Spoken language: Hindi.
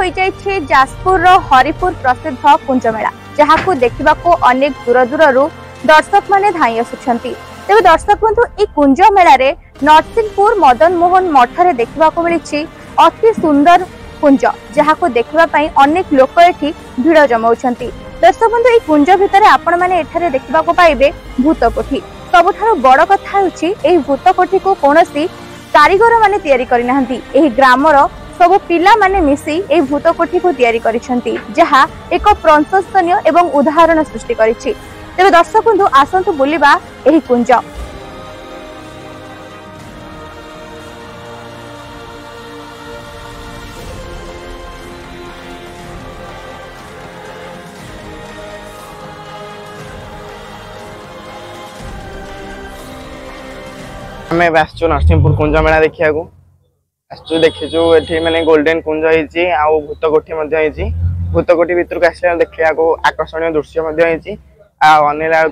हो जाइए जाजपुर हरिपुर प्रसिद्ध कुंज मेला जहाँ को देखा अनेक दूर दूर दर्शक माने धाई आसुछंती। तेज दर्शक बंधु ये कुंज मेला रे नरसिंहपुर मदन मोहन मठरे देखा मिली अति सुंदर कुंज जहाँ को देखापी अनेक लोक ये भिड़ जमाउछंती। दर्शक बंधु ये कुंज भितर आपण मैंने एठारे देखा पाइबे भूत कोठी। सबुठारु बड़ कथा होछि एही भूत कोठी को कोनोसी कारीगर माने तैयारी करि नाहंती। एही ग्रामर सब पिला माने मिसी एही भूत कोठी को तैयारी करिसंती जहाँ एक प्रशंसनीय एवं उदाहरण सृष्टि करिछि। तेबे दर्शक बंधु आसंतु बुलिबा एही कुंज। आम आसचु नरसिंहपुर कुंज मेला देखा आसचु देखीचु ये माने गोल्डन कुंज होती भूत कोठी भूत कोठी भितर को आसला देखा आकर्षणीय दृश्य अनेला